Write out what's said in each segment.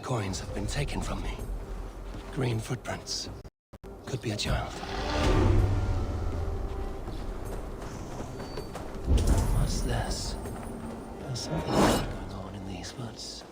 coins have been taken from me. Green footprints. Could be a child. What's this? There's something going on in these woods.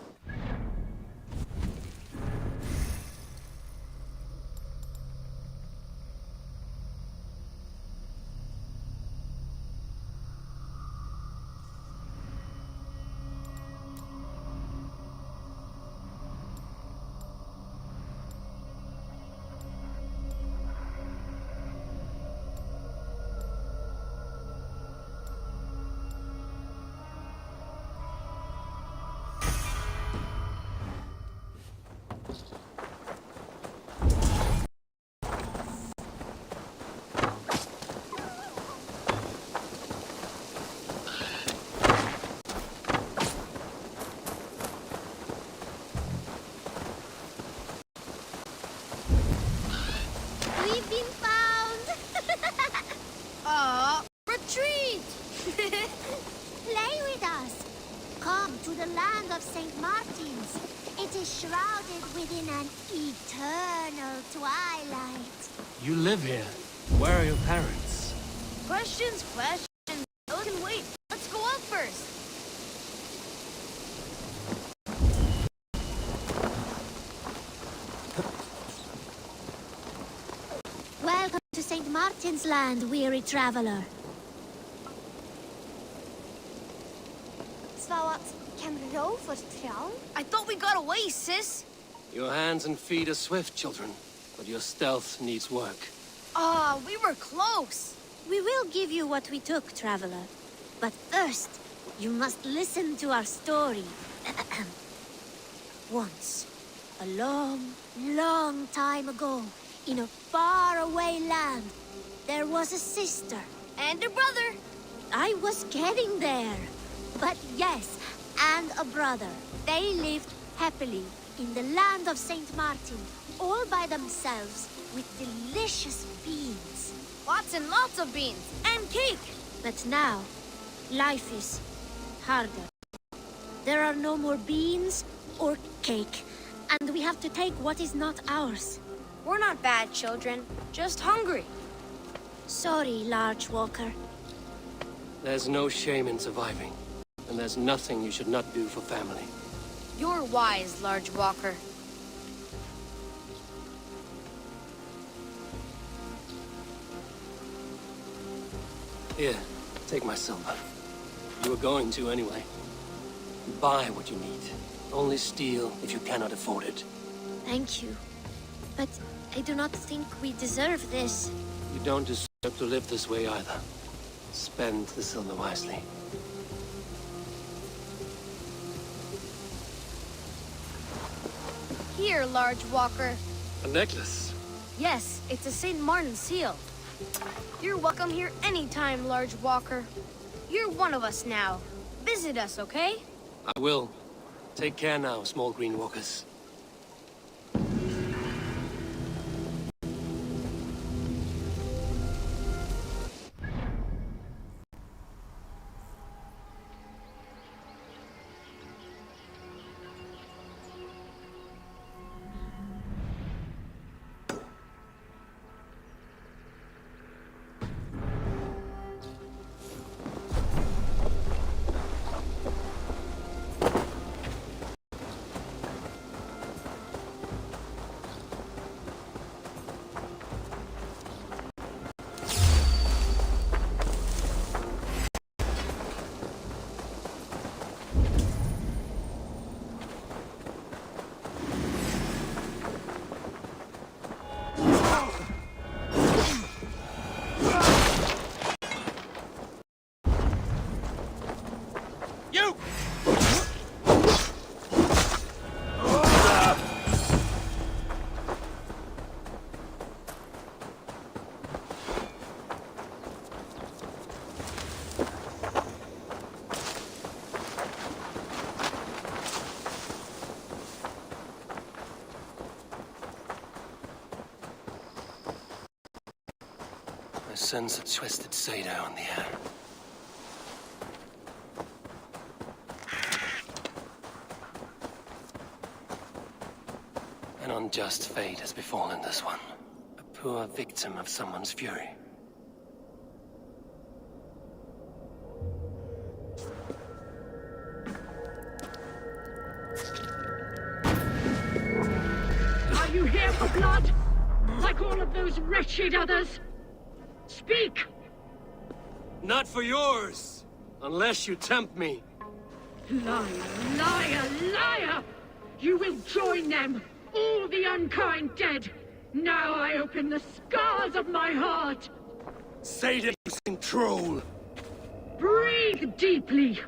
We've been found! Aw, retreat! Play with us. Come to the land of St. Martin's. It is shrouded within an eternal twilight. You live here. Where are your parents? Questions. Those can wait. Let's go out first. Welcome to St. Martin's land, weary traveler. Wat kan rovers trouwen? I thought we got away, sis. Your hands and feet are swift, children, but your stealth needs work. Ah, we were close. We will give you what we took, traveler. But first, you must listen to our story. Once, a long, long time ago, in a faraway land, there was a sister. And a brother. I was getting there. But yes, and a brother. They lived happily in the land of St. Martin, all by themselves, with delicious beans. Lots and lots of beans. And cake. But now, life is harder. There are no more beans or cake, and we have to take what is not ours. We're not bad children, just hungry. Sorry, Large Walker. There's no shame in surviving, and there's nothing you should not do for family. You're wise, Large Walker. Here, take my silver. You were going to anyway. Buy what you need. Only steal if you cannot afford it. Thank you. But I do not think we deserve this. You don't deserve to live this way either. Spend the silver wisely. Here, Large Walker. A necklace? Yes, it's a St. Martin seal. You're welcome here anytime, Large Walker. You're one of us now. Visit us, okay? I will. Take care now, small green walkers. I sense a twisted Sado in the air. unjust fate has befallen this one. A poor victim of someone's fury. Are you here for blood? Like all of those wretched others? Speak! Not for yours! Unless you tempt me. Liar, liar, liar! You will join them, all the unkind dead! Now I open the scars of my heart! Sadism troll! Breathe deeply!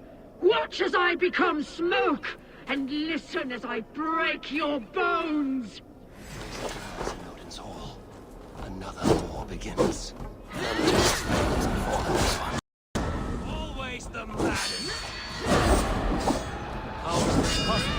Watch as I become smoke! And listen as I break your bones! In Odin's Hall, another war begins. Unjust fate has befallen this one. Always the maddest! How is this possible?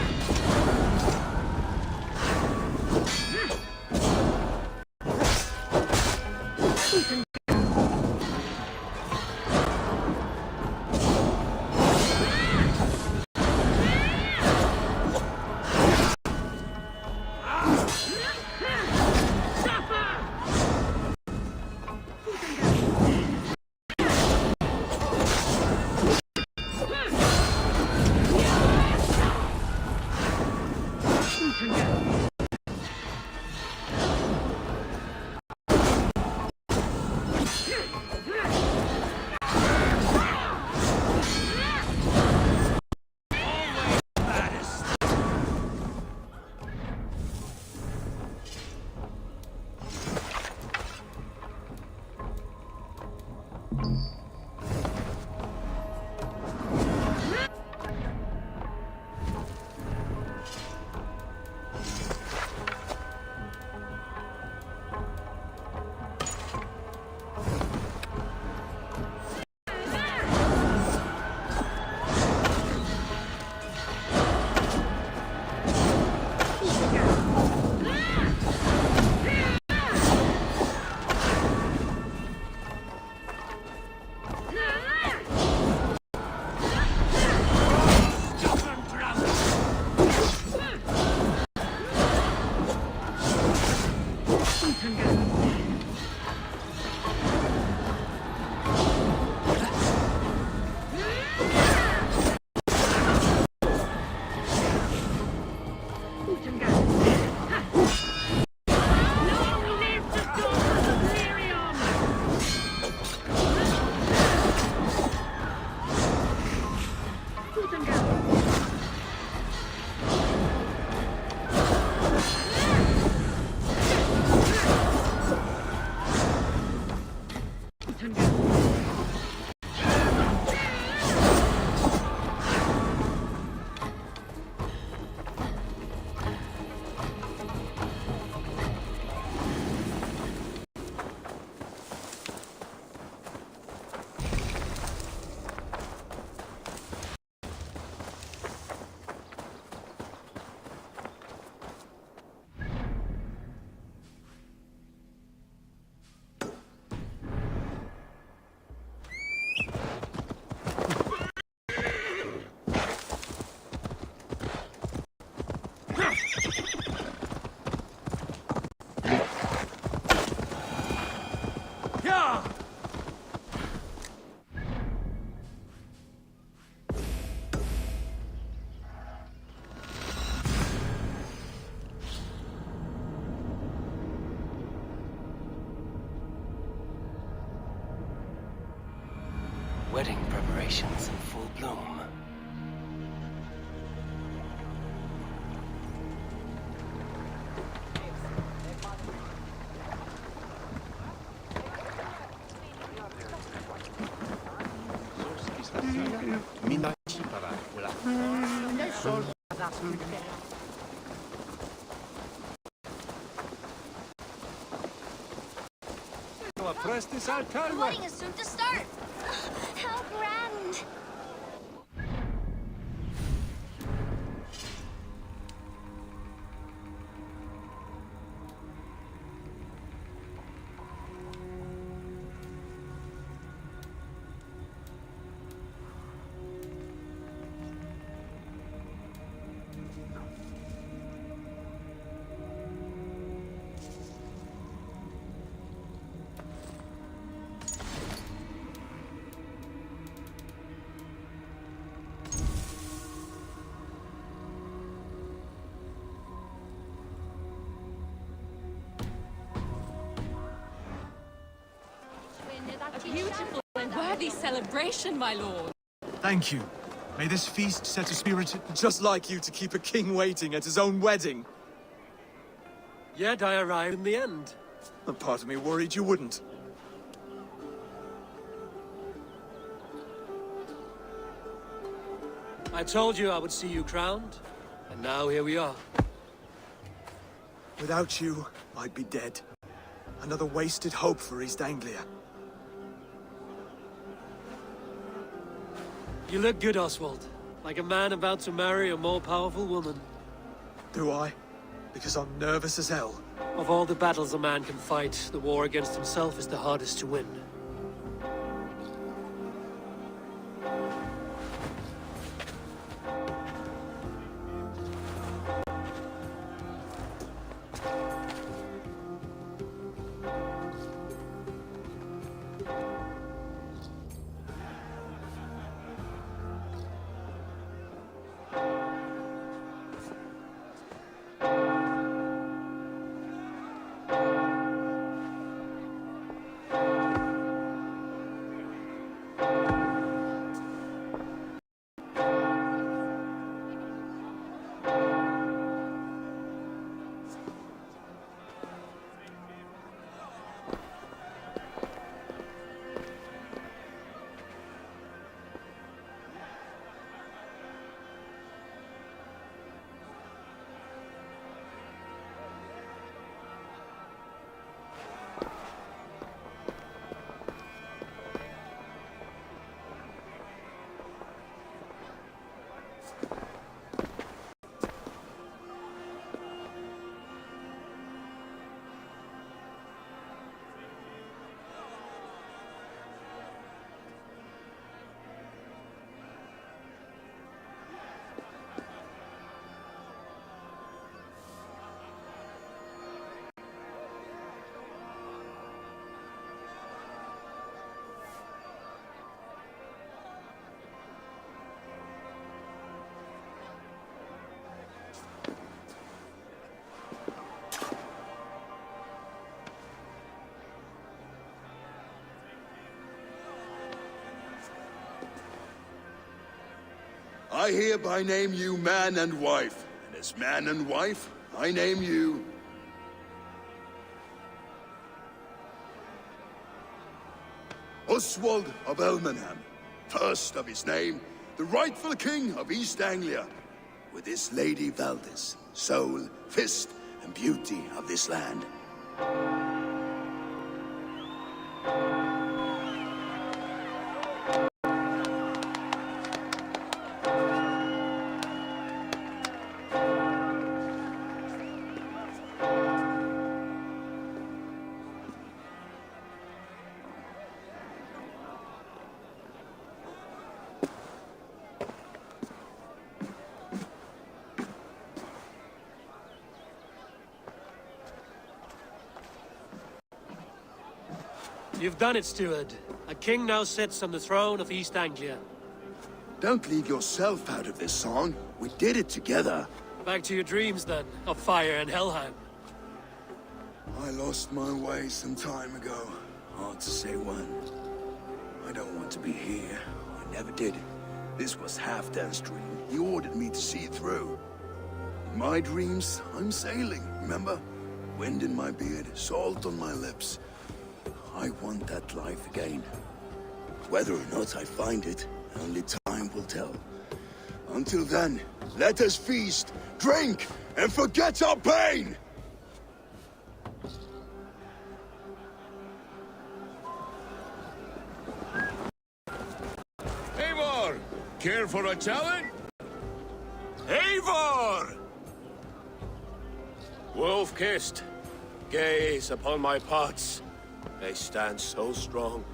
Wedding preparations in full bloom. The wedding is soon to start. How grand! beautiful and worthy celebration, my lord. Thank you. May this feast set a spirit just like you to keep a king waiting at his own wedding. Yet I arrived in the end. A part of me worried you wouldn't. I told you I would see you crowned, and now here we are. Without you, I'd be dead. Another wasted hope for East Anglia. You look good, Oswald. Like a man about to marry a more powerful woman. Do I? Because I'm nervous as hell. Of all the battles a man can fight, the war against himself is the hardest to win. I hereby name you man and wife, and as man and wife, I name you... Oswald of Elmenham, first of his name, the rightful king of East Anglia, with this Lady Valdis, soul, fist, and beauty of this land. You've done it, steward. A king now sits on the throne of East Anglia. Don't leave yourself out of this song. We did it together. Back to your dreams, then, of fire and Helheim. I lost my way some time ago. Hard to say when. I don't want to be here. I never did. This was Halfdan's dream. He ordered me to see it through. In my dreams, I'm sailing, remember? Wind in my beard, salt on my lips. I want that life again. Whether or not I find it, only time will tell. Until then, let us feast, drink, and forget our pain! Eivor! Care for a challenge? Eivor! Wolf-kissed, gaze upon my pots. They stand so strong.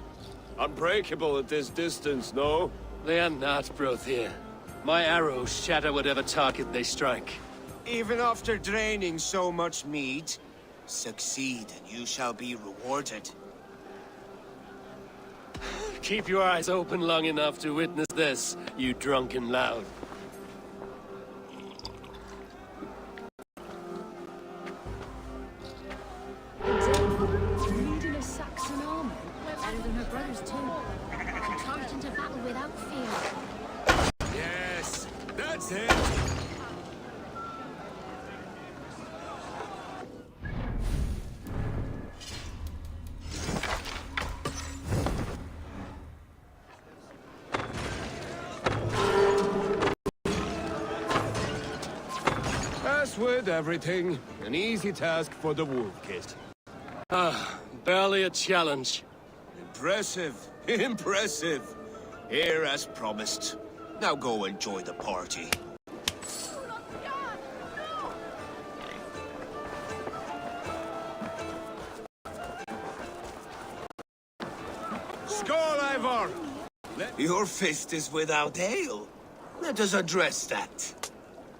Unbreakable at this distance, no? They are not, Brothir. My arrows shatter whatever target they strike. Even after draining so much mead, succeed and you shall be rewarded. Keep your eyes open long enough to witness this, you drunken lout. Leading a Saxon army, and her brothers warriors too. She charged into battle without fear. Yes, that's it. As with everything, an easy task for the Wolf-Kissed. Barely a challenge. Impressive. Impressive. Here as promised. Now go enjoy the party. Skål, Eivor! Your fist is without ale. Let us address that.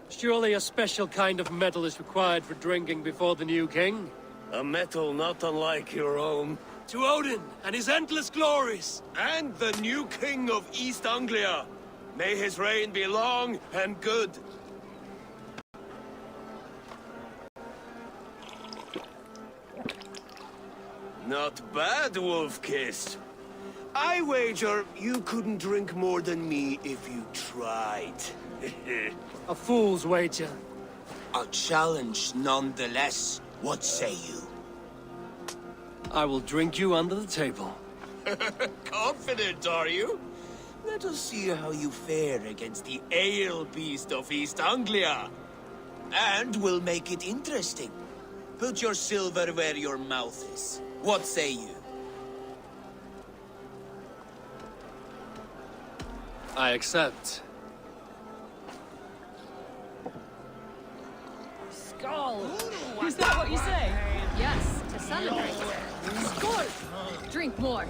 Surely a special kind of metal is required for drinking before the new king? A metal not unlike your own. To Odin and his endless glories! And the new king of East Anglia. May his reign be long and good. Not bad, Wolf-Kissed. I wager you couldn't drink more than me if you tried. A fool's wager. A challenge nonetheless. What say you? I will drink you under the table. Confident, are you? Let us see how you fare against the ale beast of East Anglia. And we'll make it interesting. Put your silver where your mouth is. What say you? I accept. Skull! Is that what you say? Yes, to celebrate. Skull! Drink more.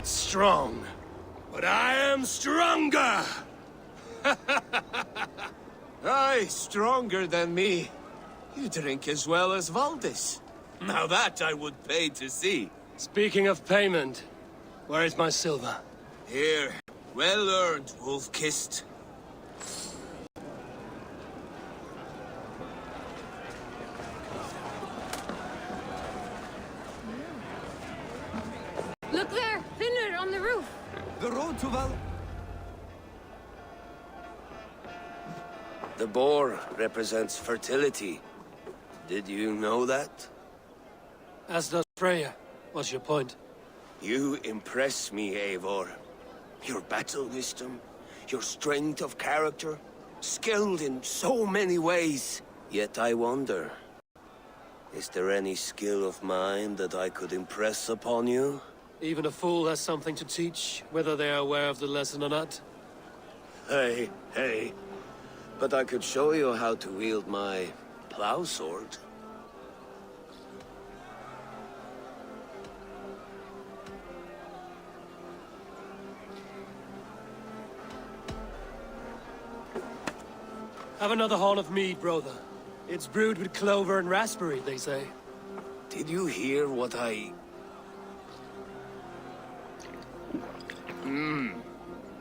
Strong, but I am stronger! Aye, stronger than me. You drink as well as Valdis. Now that I would pay to see. Speaking of payment, where is my silver? Here, well earned, Wolf-Kissed. Look there! Finland on the roof! The road to Val... The boar represents fertility. Did you know that? As does Freya. What's your point? You impress me, Eivor. Your battle wisdom, your strength of character, skilled in so many ways. Yet I wonder, is there any skill of mine that I could impress upon you? Even a fool has something to teach, whether they are aware of the lesson or not. Hey, hey. But I could show you how to wield my plow sword. Have another horn of mead, brother. It's brewed with clover and raspberry, they say. Did you hear what I...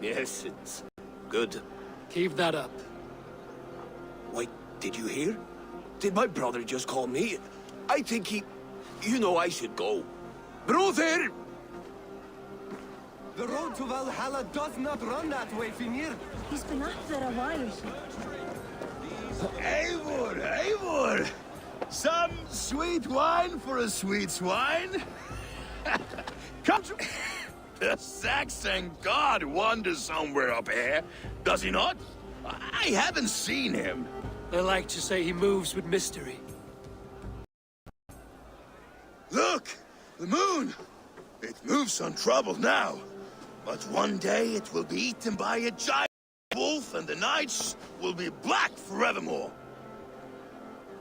Yes, it's good. Keep that up. Wait, did you hear? Did my brother just call me? I think he... You know I should go. Brother! The road to Valhalla does not run that way, Finir. He's been up there a while. Eivor, Eivor! Some sweet wine for a sweet swine? Come to... The Saxon god wanders somewhere up here, does he not? I haven't seen him. They like to say he moves with mystery. Look! The moon! It moves untroubled now. But one day it will be eaten by a giant wolf and the nights will be black forevermore.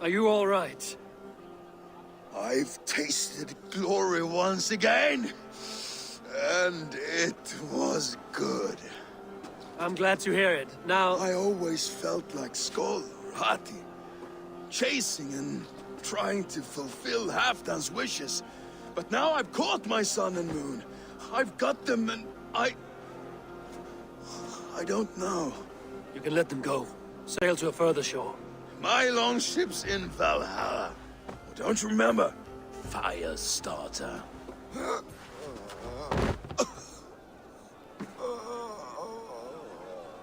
Are you all right? I've tasted glory once again. And it was good. I'm glad to hear it. Now... I always felt like Skoll or Hati, chasing and trying to fulfill Halfdan's wishes. But now I've caught my sun and moon. I've got them and I don't know. You can let them go. Sail to a further shore. My longship's in Valhalla. Don't you remember? Fire starter.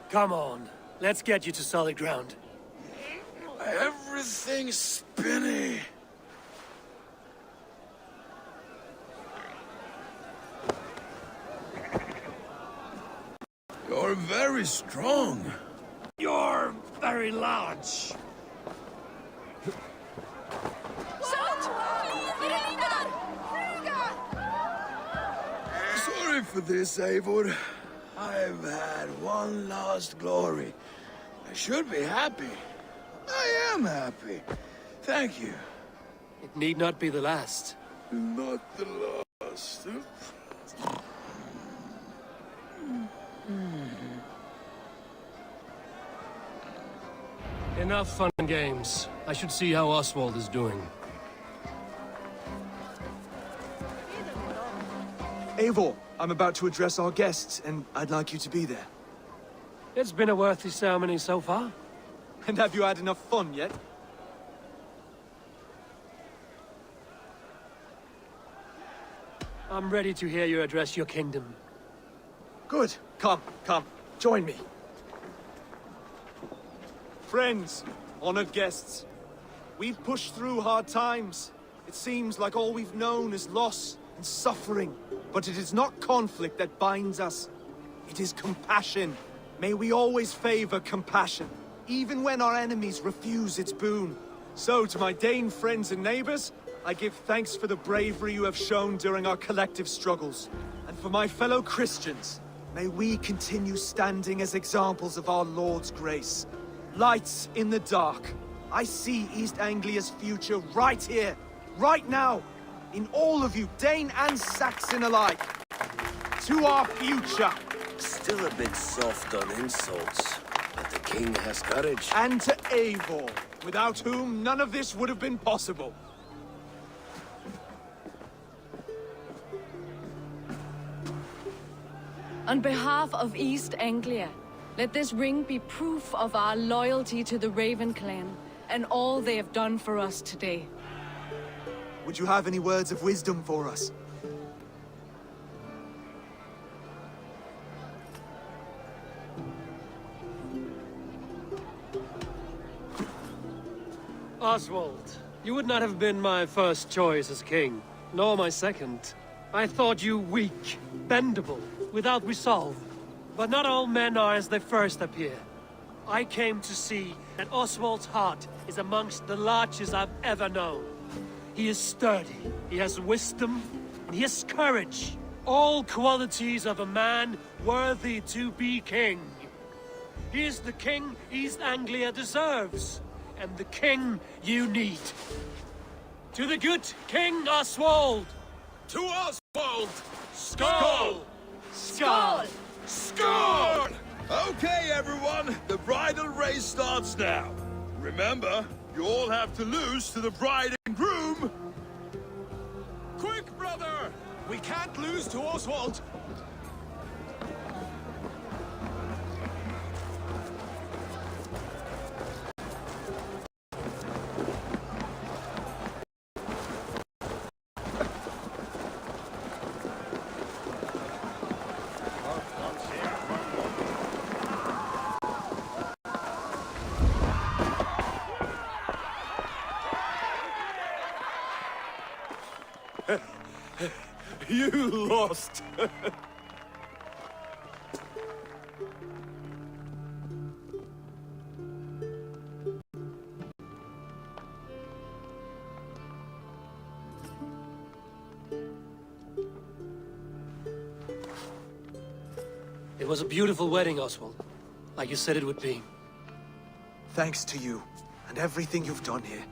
Come on. Let's get you to solid ground. Everything's spinny. You're very strong. You're very large. Sorry for this, Eivor. I've had one last glory. I should be happy. I am happy. Thank you. It need not be the last. Not the last. Enough fun and games. I should see how Oswald is doing. Eivor, I'm about to address our guests, and I'd like you to be there. It's been a worthy ceremony so far. And have you had enough fun yet? I'm ready to hear you address your kingdom. Good. Come, join me. Friends, honored guests, we've pushed through hard times. It seems like all we've known is loss and suffering. But it is not conflict that binds us. It is compassion. May we always favor compassion, even when our enemies refuse its boon. So, to my Dane friends and neighbors, I give thanks for the bravery you have shown during our collective struggles. And for my fellow Christians, may we continue standing as examples of our Lord's grace. Lights in the dark. I see East Anglia's future right here, right now, in all of you, Dane and Saxon alike. To our future. Still a bit soft on insults, but the king has courage. And to Eivor, without whom none of this would have been possible. On behalf of East Anglia, let this ring be proof of our loyalty to the Raven clan and all they have done for us today. Would you have any words of wisdom for us? Oswald, you would not have been my first choice as king, nor my second. I thought you weak, bendable, without resolve. But not all men are as they first appear. I came to see that Oswald's heart is amongst the largest I've ever known. He is sturdy, he has wisdom, and he has courage. All qualities of a man worthy to be king. He is the king East Anglia deserves, and the king you need. To the good King Oswald! To Oswald! Skoll! Skoll! Score! Okay, everyone, the bridal race starts now. Remember, you all have to lose to the bride and groom. Quick, brother! We can't lose to Oswald! You lost. It was a beautiful wedding, Oswald. Like you said it would be. Thanks to you, and everything you've done here.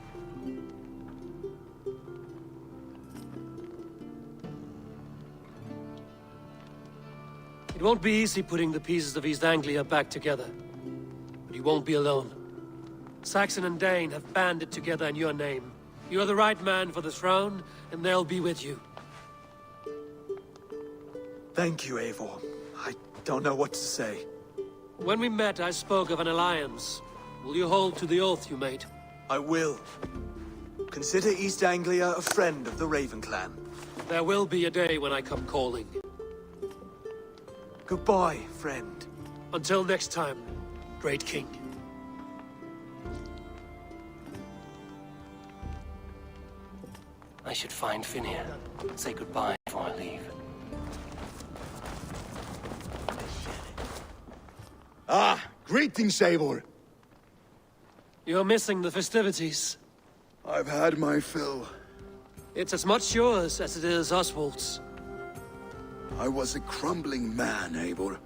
It won't be easy putting the pieces of East Anglia back together. But you won't be alone. Saxon and Dane have banded together in your name. You're the right man for the throne, and they'll be with you. Thank you, Eivor. I don't know what to say. When we met, I spoke of an alliance. Will you hold to the oath you made? I will. Consider East Anglia a friend of the Raven clan. There will be a day when I come calling. Goodbye, friend. Until next time, great king. I should find Finir. Say goodbye before I leave. Ah, greetings, Eivor. You're missing the festivities. I've had my fill. It's as much yours as it is Oswald's. I was a crumbling man, Eivor.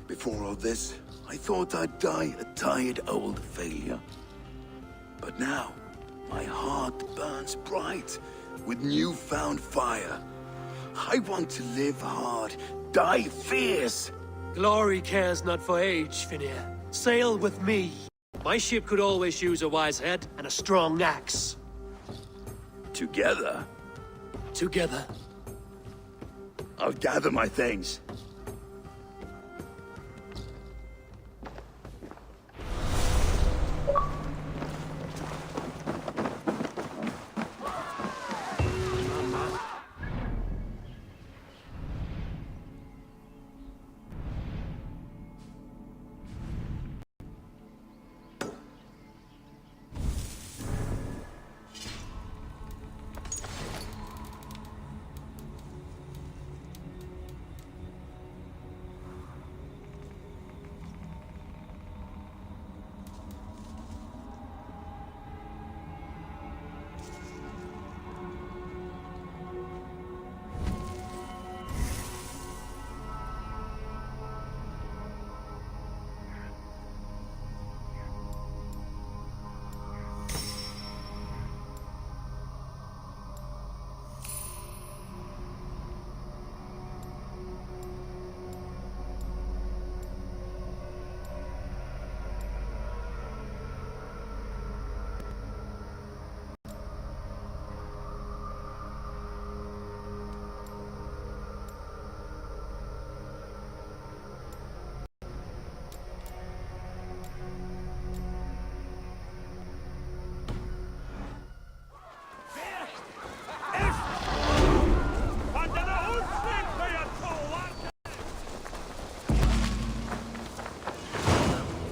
Before all this, I thought I'd die a tired old failure. But now, my heart burns bright with newfound fire. I want to live hard, die fierce. Glory cares not for age, Finir. Sail with me. My ship could always use a wise head and a strong axe. Together, Together. I'll gather my things.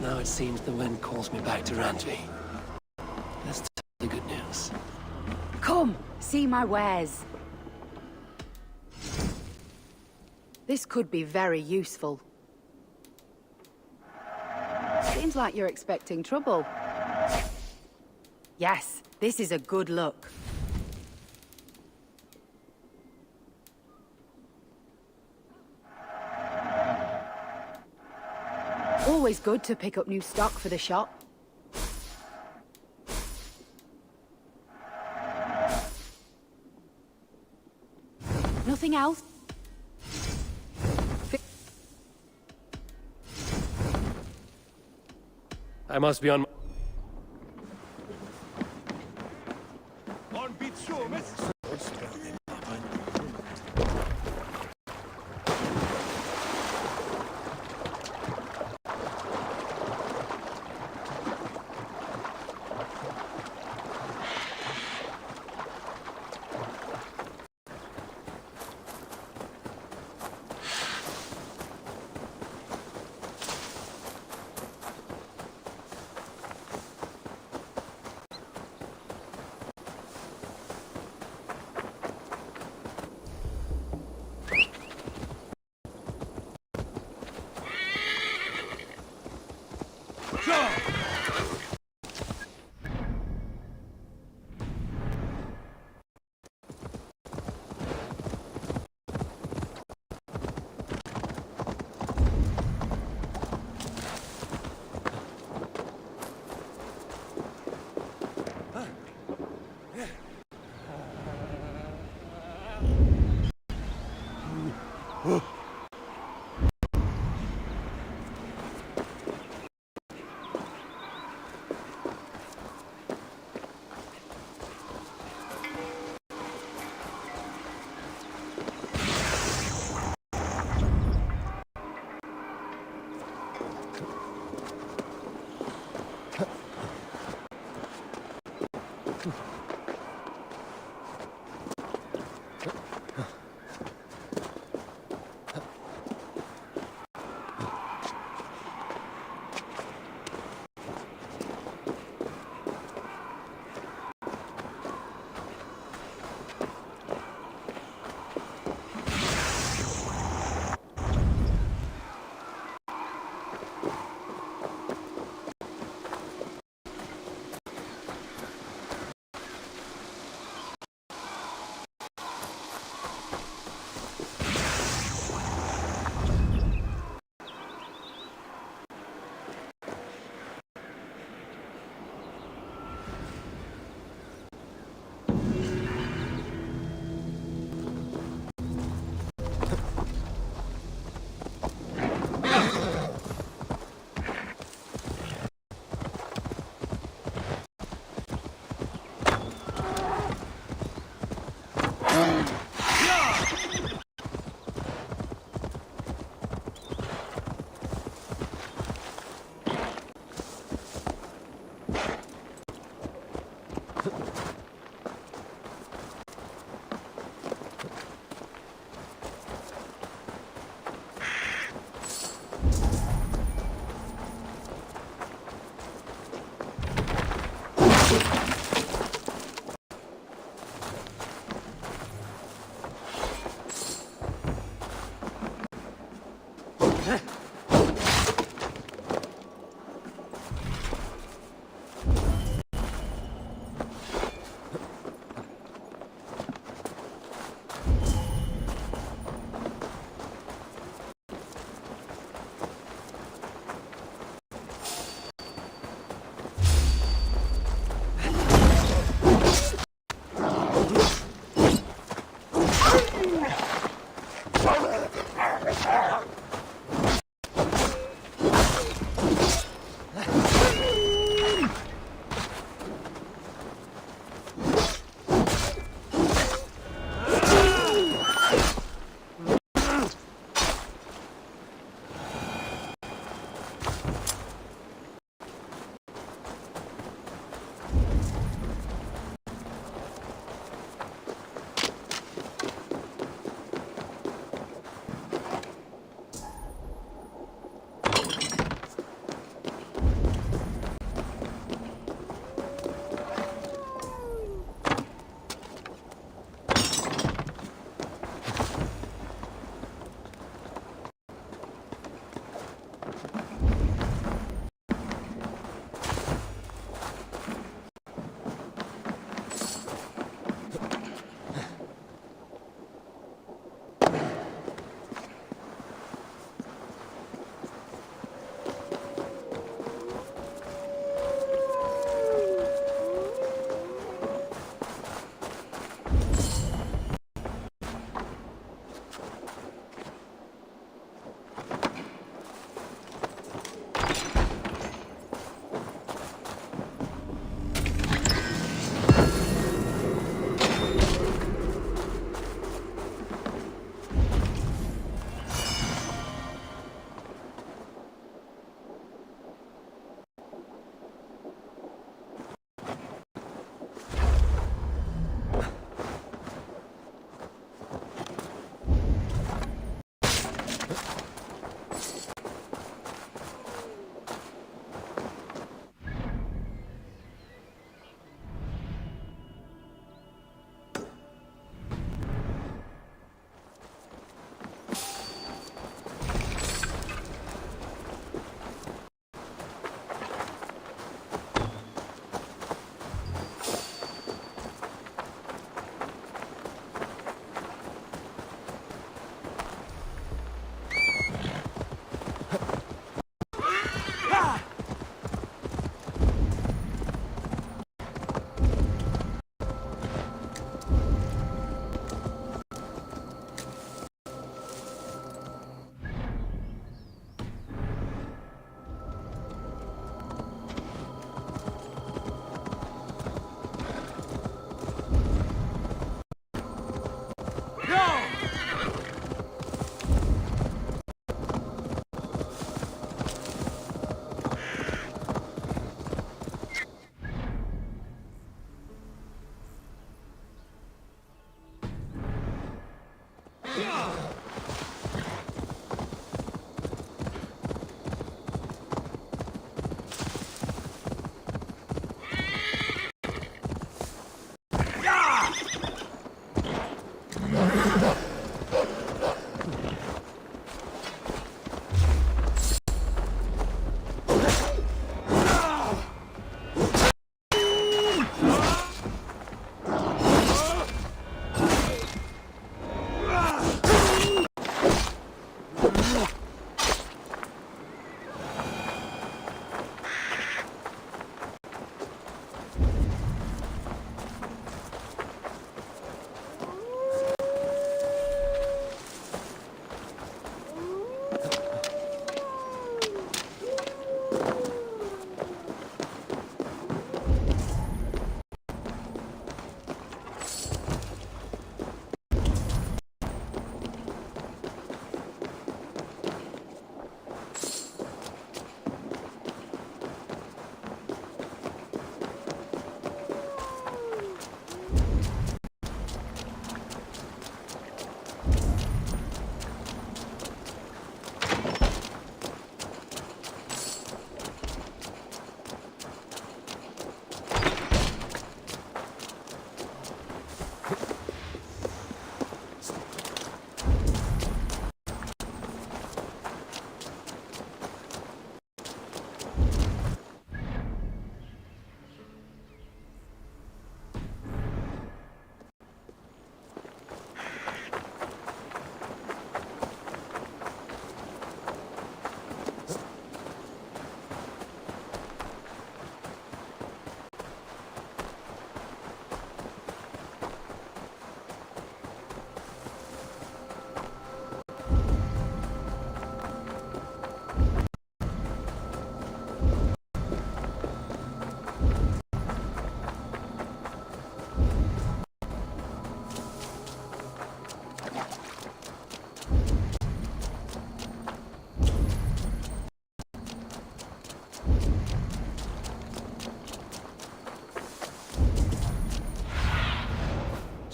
Now it seems the wind calls me back to Randvi. Let's tell the good news. Come, see my wares. This could be very useful. Seems like you're expecting trouble. Yes, this is a good look. Always good to pick up new stock for the shop. Nothing else? I must be on...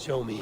Show me.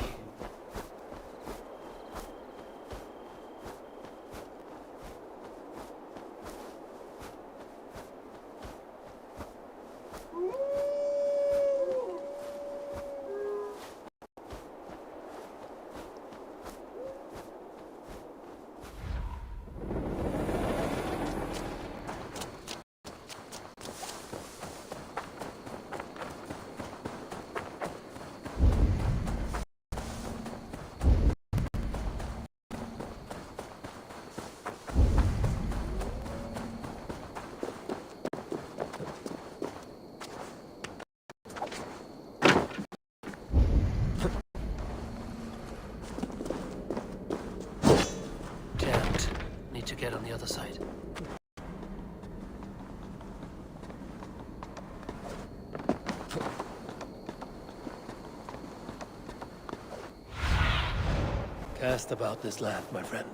Jammed. Need to get on the other side. Cast about this land, my friend.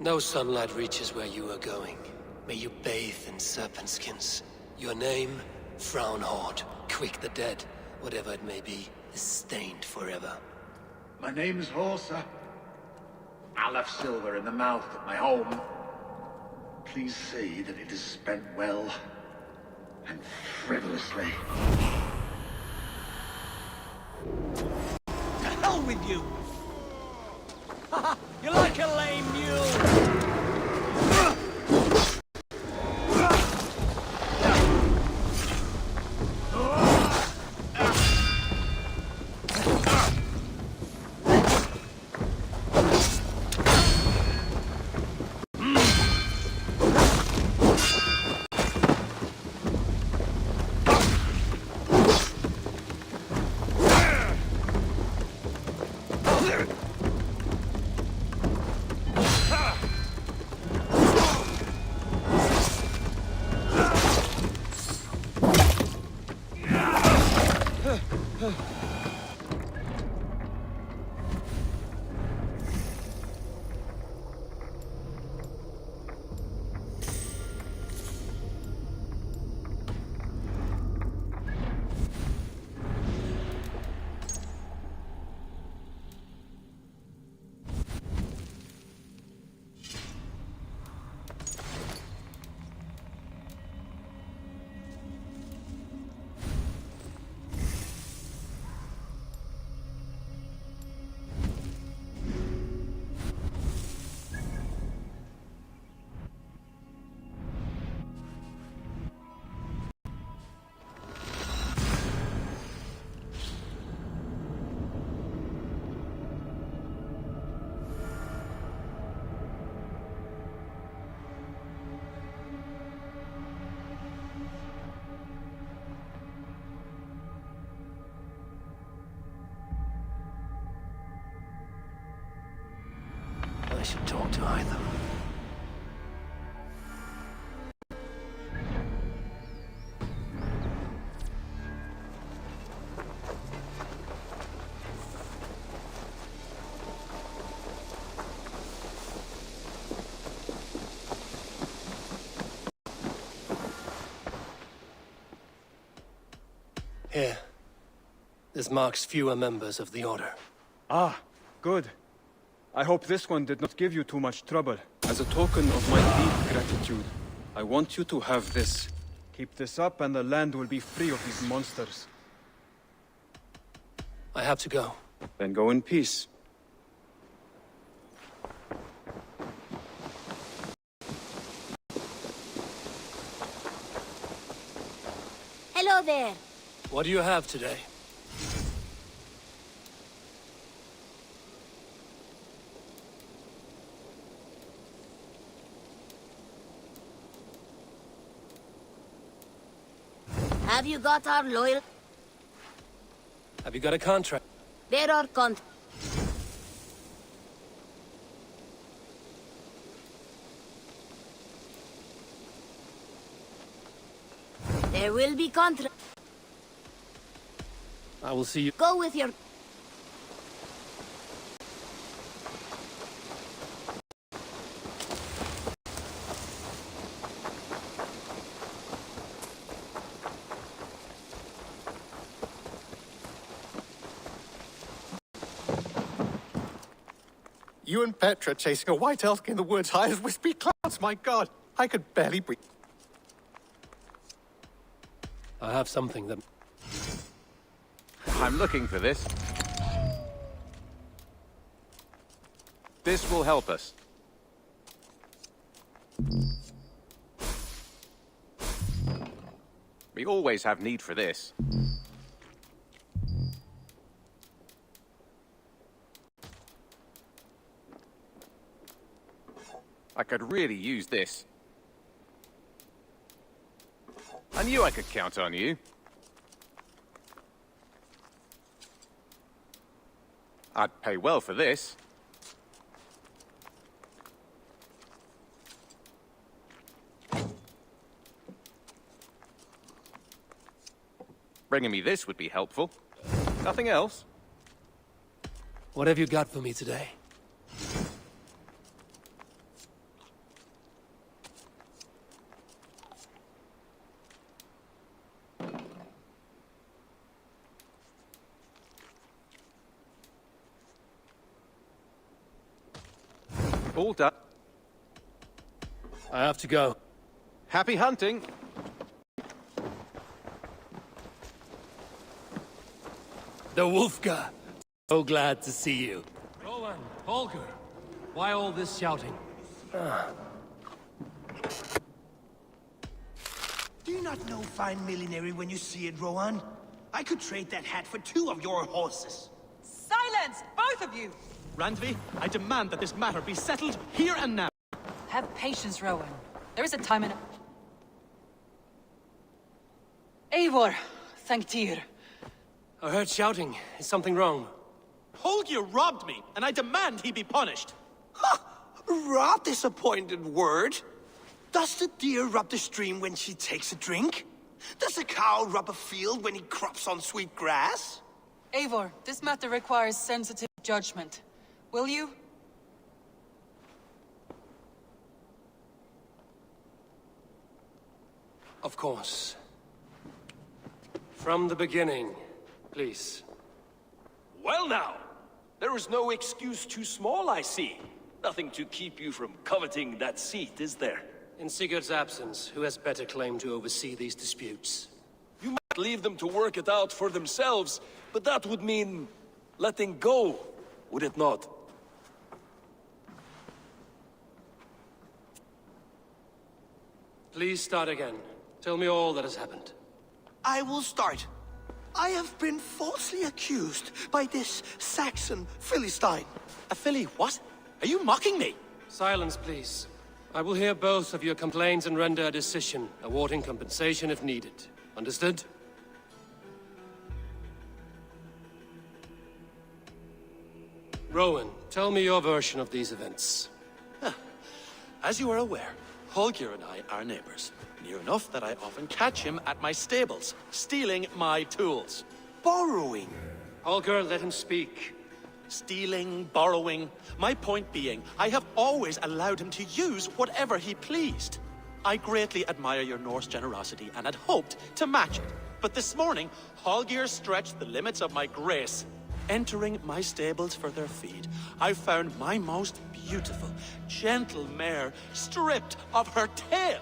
No sunlight reaches where you are going. May you bathe in serpent skins. Your name, Frown Horde, Quick the Dead, whatever it may be, is stained forever. My name is Horsa. I left silver in the mouth at my home. Please see that it is spent well and frivolously. To hell with you! You're like a lame mule! I should talk to either. Here. This marks fewer members of the Order. Ah, good. I hope this one did not give you too much trouble. As a token of my deep gratitude, I want you to have this. Keep this up and the land will be free of these monsters. I have to go. Then go in peace. Hello there. What do you have today? Have you got our loyal? Have you got a contract? There are There will be contract. I will see you. Go with your... You and Petra chasing a white elk in the woods high as wispy clouds, my god! I could barely breathe. I have something that... I'm looking for this. This will help us. We always have need for this. I could really use this. I knew I could count on you. I'd pay well for this. Bringing me this would be helpful. Nothing else? What have you got for me today? All done. I have to go. Happy hunting. The Wolfgar. So glad to see you. Rowan, Holger, why all this shouting? Do you not know fine millinery when you see it, Rowan? I could trade that hat for 2 of your horses. Silence, both of you! Randvi, I demand that this matter be settled here and now. Have patience, Rowan. There is a time and Eivor, thank Tyr. I heard shouting. Is something wrong? Holger robbed me, and I demand he be punished. Ha! Robbed is a pointed word. Does the deer rub the stream when she takes a drink? Does a cow rub a field when he crops on sweet grass? Eivor, this matter requires sensitive judgment. Will you? Of course. From the beginning, please. Well now, there is no excuse too small, I see. Nothing to keep you from coveting that seat, is there? In Sigurd's absence, who has better claim to oversee these disputes? You might leave them to work it out for themselves, but that would mean letting go, would it not? Please start again. Tell me all that has happened. I will start. I have been falsely accused by this Saxon Philistine. A Philly what? Are you mocking me? Silence, please. I will hear both of your complaints and render a decision, awarding compensation if needed. Understood? Rowan, tell me your version of these events. As you are aware, Holger and I are neighbors. Near enough that I often catch him at my stables, stealing my tools. Borrowing. Holger, let him speak. Stealing, borrowing. My point being, I have always allowed him to use whatever he pleased. I greatly admire your Norse generosity and had hoped to match it. But this morning, Holger stretched the limits of my grace. Entering my stables for their feed, I found my most beautiful, gentle mare stripped of her tail.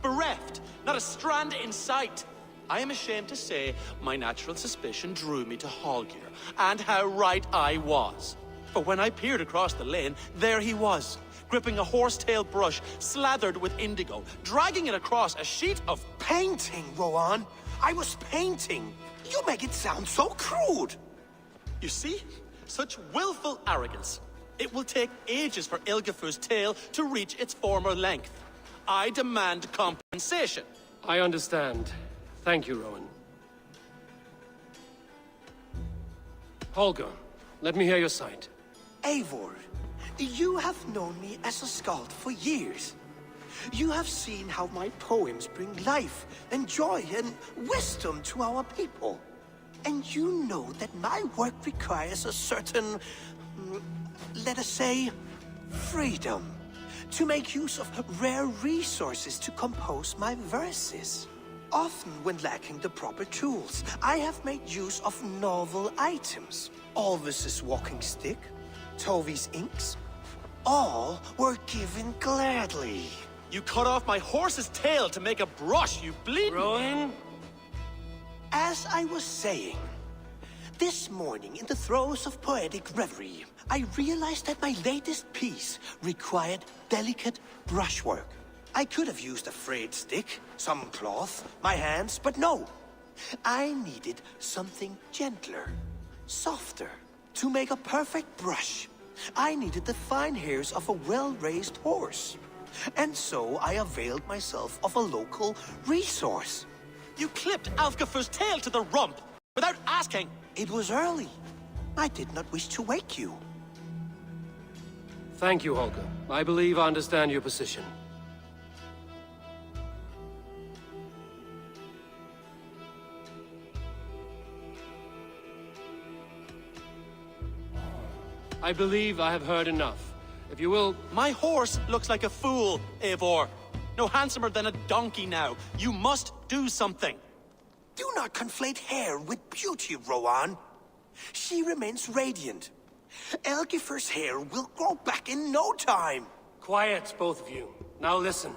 Bereft, not a strand in sight. I am ashamed to say my natural suspicion drew me to Holger, and how right I was. For when I peered across the lane, there he was, gripping a horsetail brush slathered with indigo, dragging it across a sheet of painting, Rowan. I was painting. You make it sound so crude. You see? Such willful arrogance. It will take ages for Ilgafur's tail to reach its former length. I demand compensation. I understand. Thank you, Rowan. Holger, let me hear your side. Eivor, you have known me as a skald for years. You have seen how my poems bring life and joy and wisdom to our people. And you know that my work requires a certain, let us say, freedom to make use of rare resources to compose my verses. Often when lacking the proper tools, I have made use of novel items. Alvis's walking stick, Tovi's inks, all were given gladly. You cut off my horse's tail to make a brush, you bleeding... Rowan? As I was saying, this morning in the throes of poetic reverie, I realized that my latest piece required delicate brushwork. I could have used a frayed stick, some cloth, my hands, but no. I needed something gentler, softer. To make a perfect brush, I needed the fine hairs of a well-raised horse. And so I availed myself of a local resource. You clipped Alfgafur's tail to the rump, without asking. It was early. I did not wish to wake you. Thank you, Holger. I believe I understand your position. I believe I have heard enough. If you will... My horse looks like a fool, Eivor. No handsomer than a donkey now. You must do something. Do not conflate hair with beauty, Rowan. She remains radiant. Elgifur's hair will grow back in no time. Quiet, both of you. Now listen.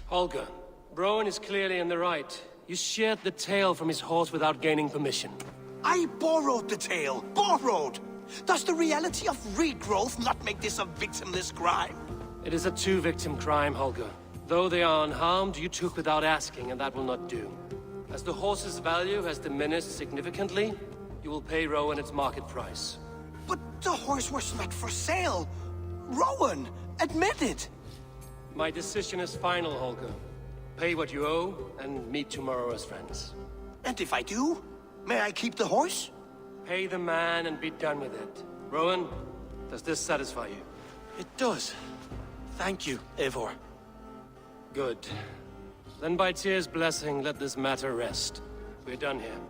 Holger, Rowan is clearly in the right. You sheared the tail from his horse without gaining permission. I borrowed the tail. Borrowed! Does the reality of regrowth not make this a victimless crime? It is a two-victim crime, Holger. Though they are unharmed, you took without asking, and that will not do. As the horse's value has diminished significantly, you will pay Rowan its market price. But the horse was not for sale. Rowan, admit it. My decision is final, Holger. Pay what you owe, and meet tomorrow as friends. And if I do, may I keep the horse? Pay the man and be done with it. Rowan, does this satisfy you? It does. Thank you, Eivor. Good. Then by Tyr's blessing, let this matter rest. We're done here.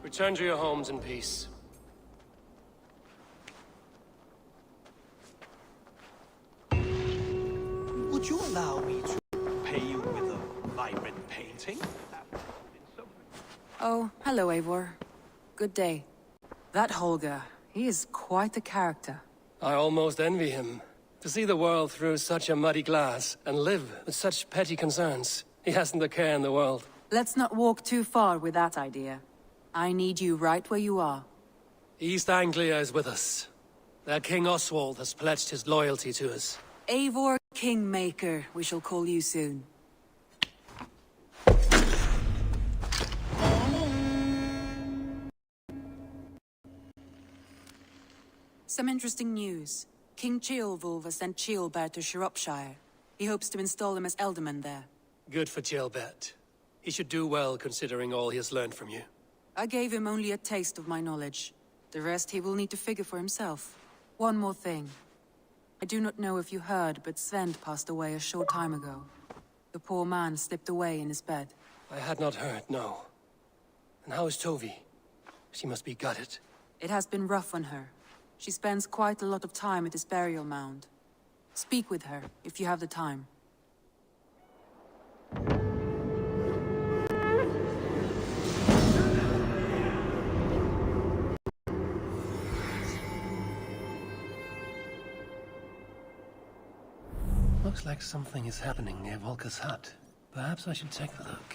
Return to your homes in peace. Would you allow me to pay you with a vibrant painting? Oh, hello, Eivor. Good day. That Holger, he is quite a character. I almost envy him. To see the world through such a muddy glass, and live with such petty concerns. He hasn't a care in the world. Let's not walk too far with that idea. I need you right where you are. East Anglia is with us. Their King Oswald has pledged his loyalty to us. Eivor Kingmaker, we shall call you soon. Some interesting news. King Ceolwulf has sent Ceolbert to Shropshire. He hopes to install him as Ealdorman there. Good for Ceolbert. He should do well considering all he has learned from you. I gave him only a taste of my knowledge. The rest he will need to figure for himself. One more thing. I do not know if you heard, but Svend passed away a short time ago. The poor man slipped away in his bed. I had not heard, no. And how is Tovi? She must be gutted. It has been rough on her. She spends quite a lot of time at his burial mound. Speak with her, if you have the time. Looks like something is happening near Volker's hut. Perhaps I should take a look.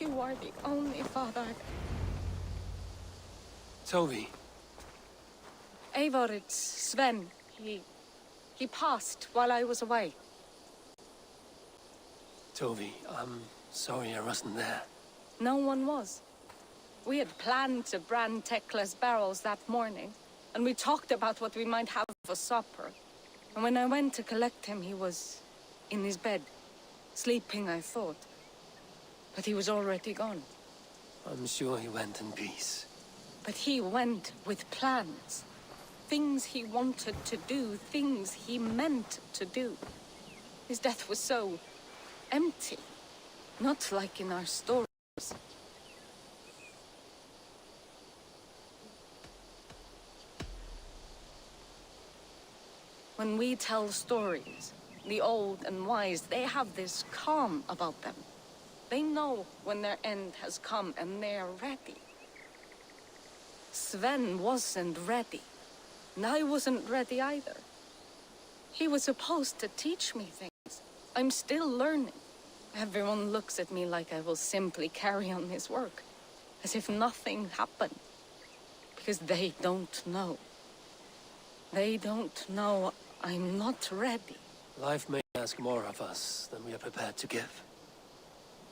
You are the only father. Toby. Eivor, it's Sven. He passed while I was away. Toby, I'm sorry I wasn't there. No one was. We had planned to brand Tekla's barrels that morning, and we talked about what we might have for supper. And when I went to collect him, he was in his bed. Sleeping, I thought. But he was already gone. I'm sure he went in peace. But he went with plans. Things he wanted to do, things he meant to do. His death was so empty. Not like in our stories. When we tell stories, the old and wise, they have this calm about them. They know when their end has come and they're ready. Sven wasn't ready. And I wasn't ready either. He was supposed to teach me things. I'm still learning. Everyone looks at me like I will simply carry on his work. As if nothing happened. Because they don't know. They don't know I'm not ready. Life may ask more of us than we are prepared to give.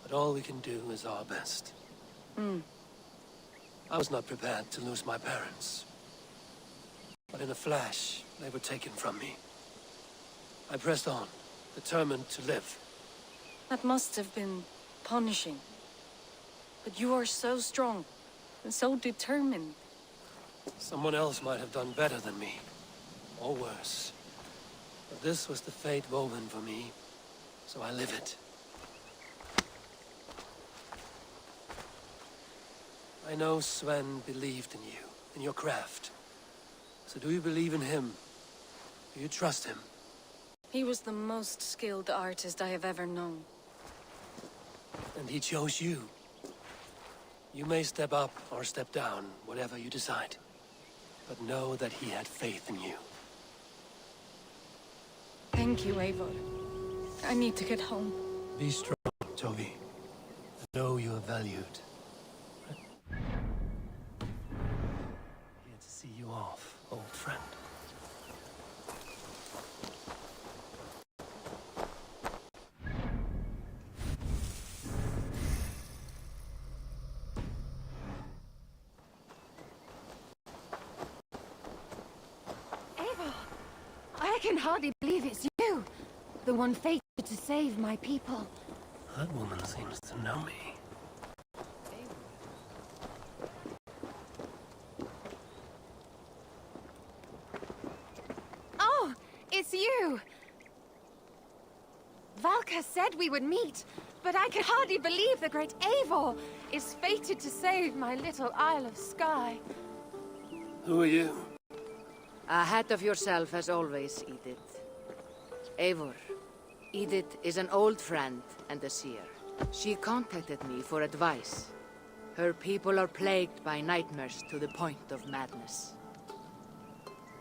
But all we can do is our best. I was not prepared to lose my parents. But in a flash, they were taken from me. I pressed on, determined to live. That must have been punishing. But you are so strong, and so determined. Someone else might have done better than me. Or worse. But this was the fate woven for me, so I live it. I know Sven believed in you, in your craft. So do you believe in him? Do you trust him? He was the most skilled artist I have ever known. And he chose you. You may step up or step down, whatever you decide. But know that he had faith in you. Thank you, Eivor. I need to get home. Be strong, Toby. Know you are valued. Here to see you off, old friend. Eivor! I can hardly believe it's you! The one fated to save my people. That woman seems to know me. Oh, it's you! Valka said we would meet, but I can hardly believe the great Eivor is fated to save my little Isle of Skye. Who are you? Ahead of yourself as always, Edith. Eivor. Edith is an old friend and a seer. She contacted me for advice. Her people are plagued by nightmares to the point of madness.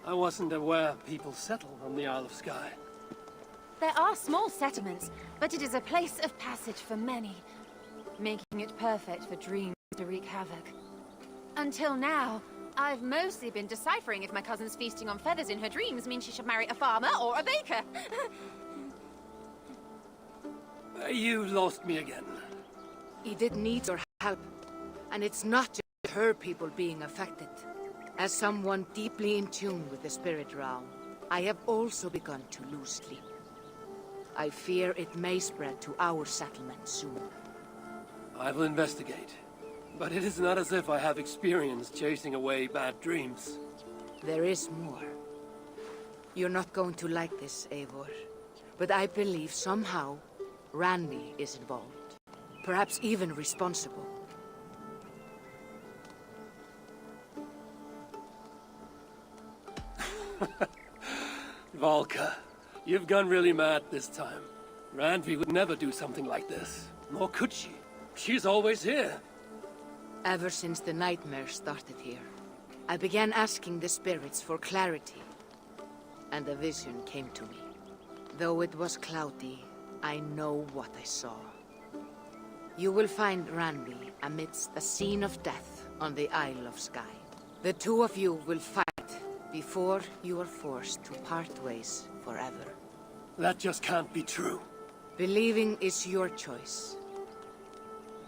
I wasn't aware people settled on the Isle of Skye. There are small settlements, but it is a place of passage for many, making it perfect for dreams to wreak havoc. Until now, I've mostly been deciphering if my cousin's feasting on feathers in her dreams means she should marry a farmer or a baker. You lost me again. Edith needs your help, and it's not just her people being affected. As someone deeply in tune with the spirit realm, I have also begun to lose sleep. I fear it may spread to our settlement soon. I will investigate. But it is not as if I have experience chasing away bad dreams. There is more. You're not going to like this, Eivor. But I believe somehow Randy is involved. Perhaps even responsible. Valka, you've gone really mad this time. Randvi would never do something like this. Nor could she. She's always here. Ever since the nightmare started here, I began asking the spirits for clarity. And a vision came to me. Though it was cloudy, I know what I saw. You will find Ranvi amidst a scene of death on the Isle of Skye. The two of you will fight before you are forced to part ways forever. That just can't be true. Believing is your choice.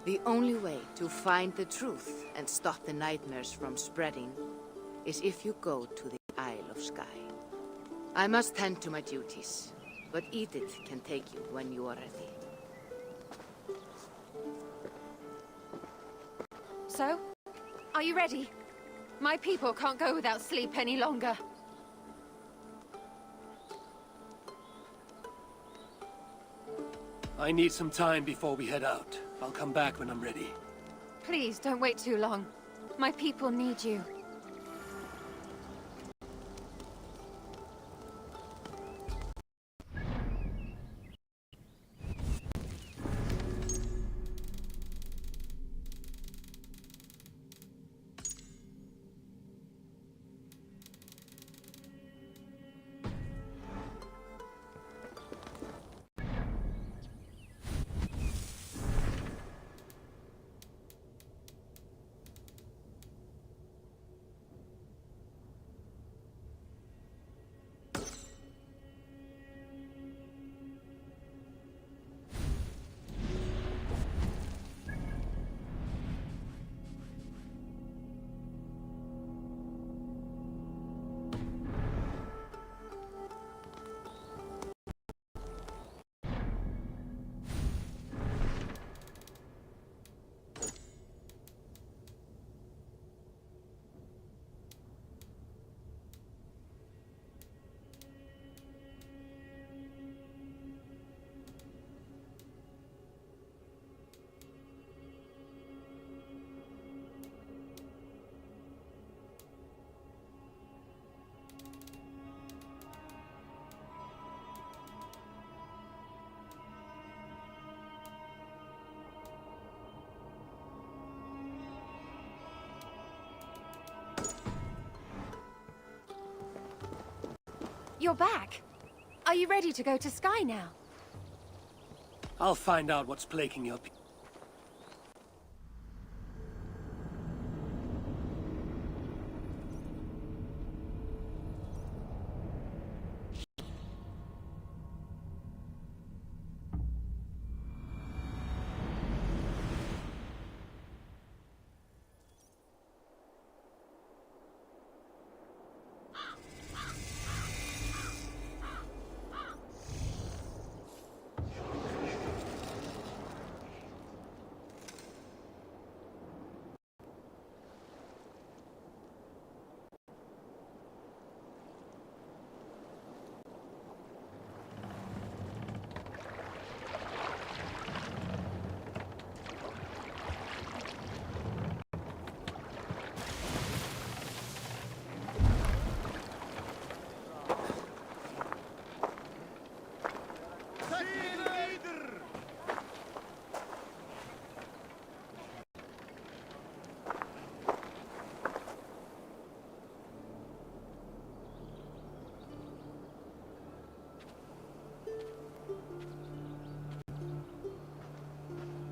The only way to find the truth and stop the nightmares from spreading is if you go to the Isle of Skye. I must tend to my duties, but Edith can take you when you are ready. So, are you ready? My people can't go without sleep any longer. I need some time before we head out. I'll come back when I'm ready. Please, don't wait too long. My people need you. You're back. Are you ready to go to Skye now? I'll find out what's plaguing your people.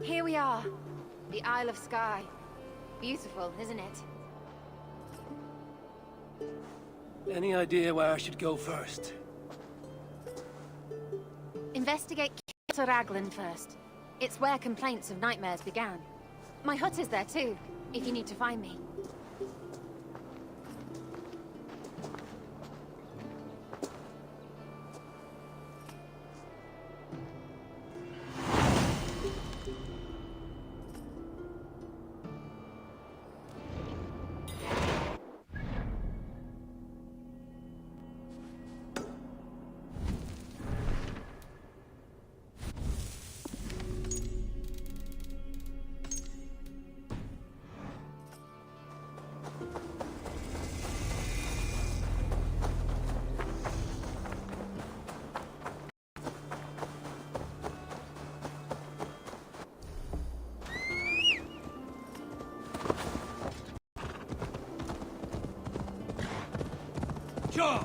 Here we are. The Isle of Skye. Beautiful, isn't it? Any idea where I should go first? Investigate Castle Raglan first. It's where complaints of nightmares began. My hut is there too, if you need to find me. Sure.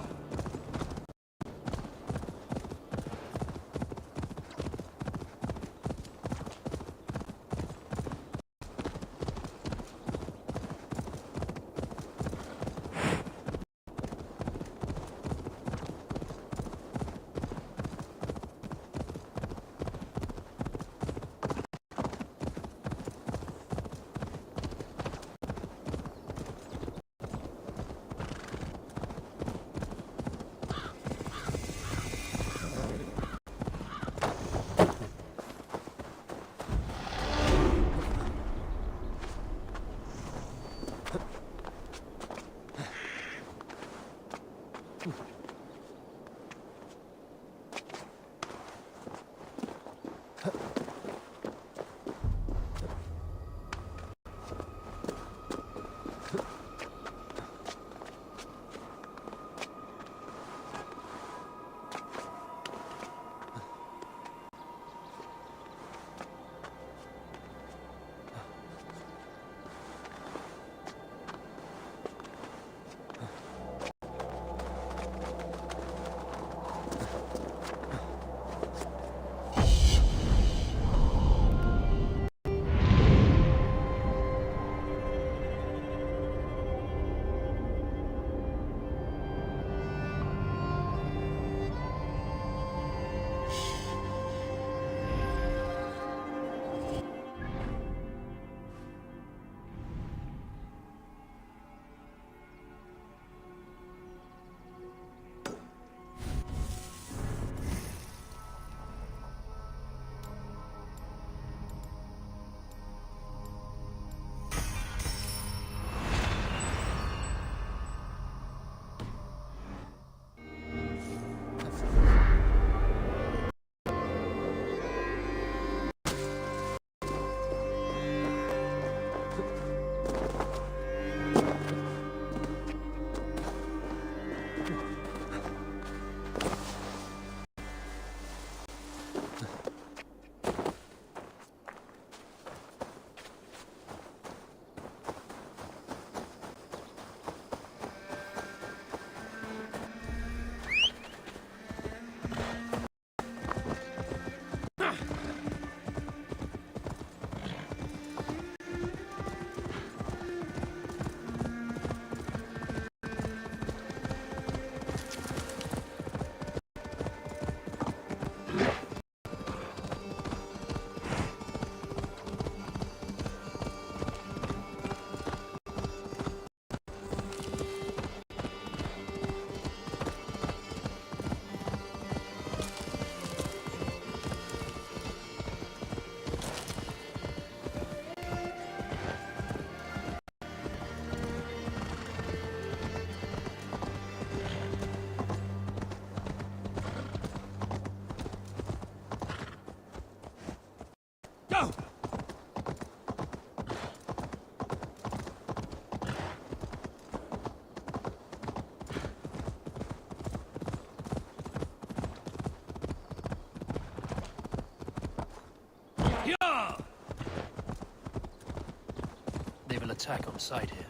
will attack on sight here.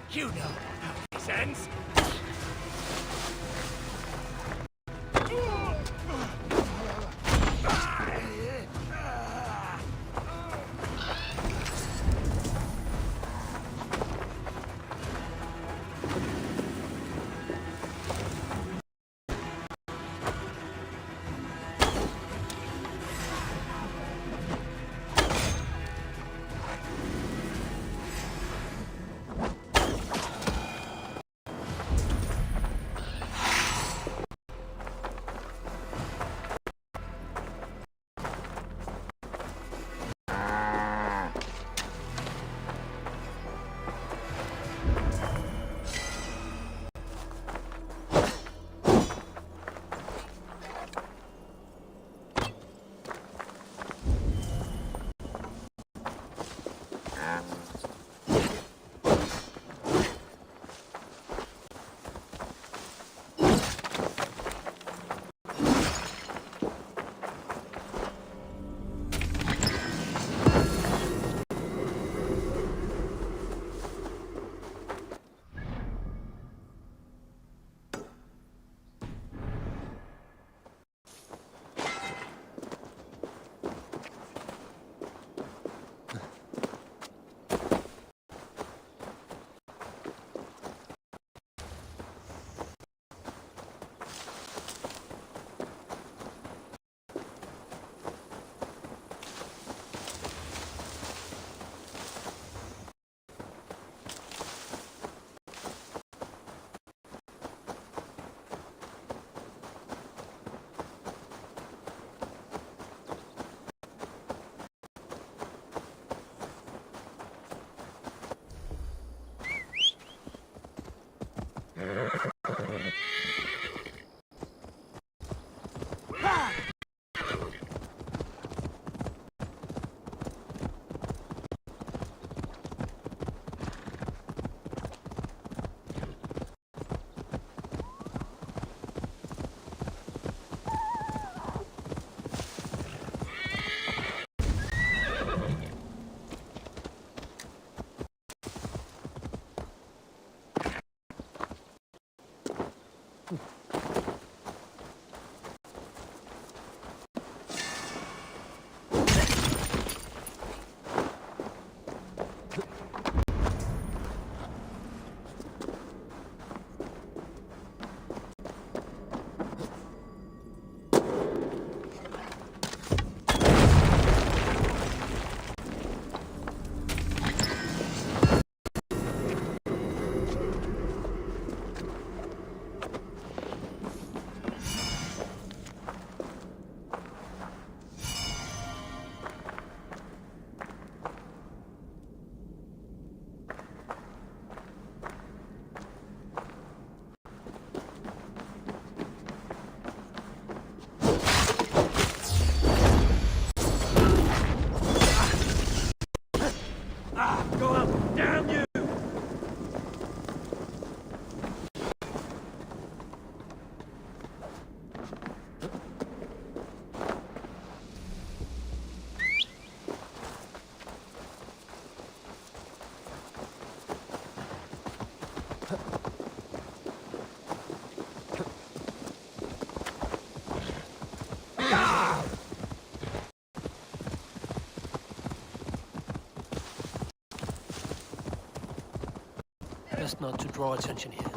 You know how this ends. Go up! Damn you! Best not to draw attention here.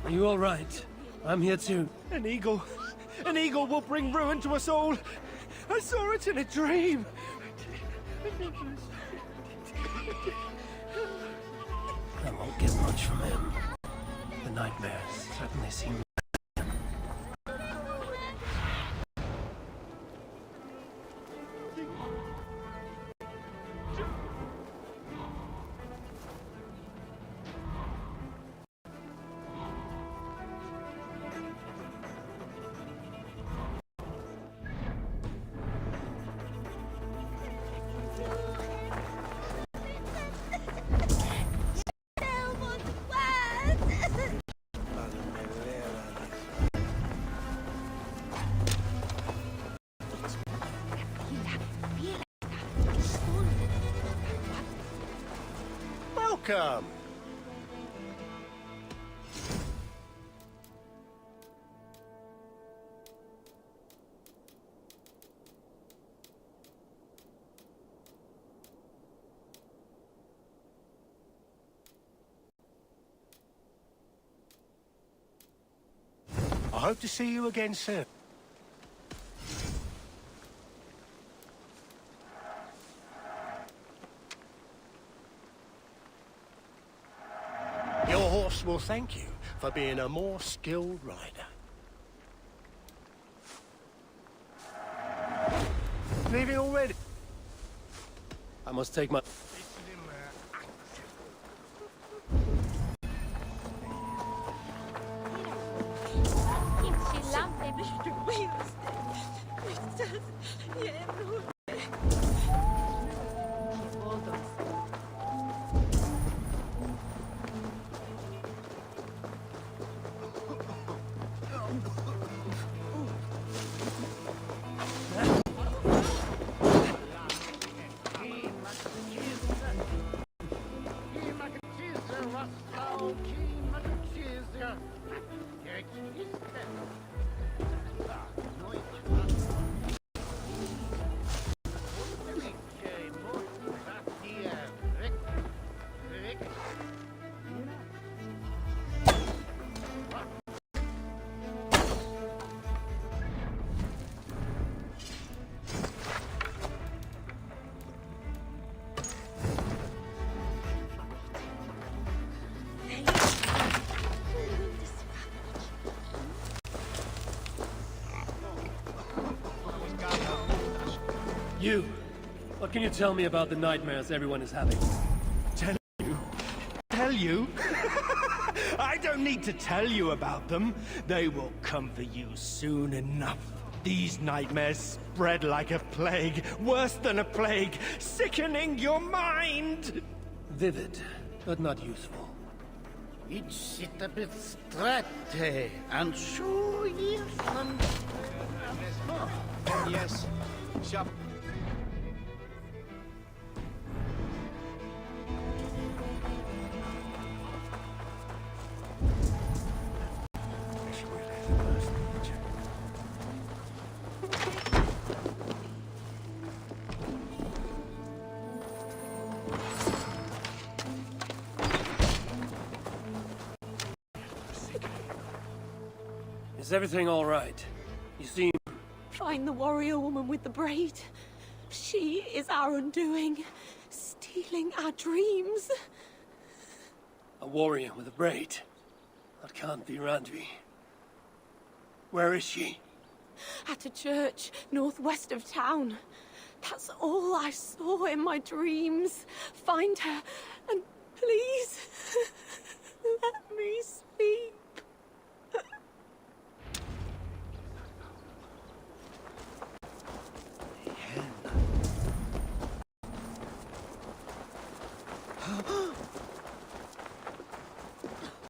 Are you all right? I'm here too. An eagle. An eagle will bring ruin to us all. I saw it in a dream. I won't get much from him. The nightmares certainly seem... Welcome. I hope to see you again soon. Your horse will thank you for being a more skilled rider. Leaving already? I must take my... You, what can you tell me about the nightmares everyone is having? Tell you? Tell you? I don't need to tell you about them. They will come for you soon enough. These nightmares spread like a plague, worse than a plague, sickening your mind. Vivid, but not useful. It's a bit strette, and so yes, Yes. Shop. Is everything all right? You seem... Find the warrior woman with the braid. She is our undoing, stealing our dreams. A warrior with a braid. That can't be Randvi. Where is she? At a church northwest of town. That's all I saw in my dreams. Find her, and please, let me speak.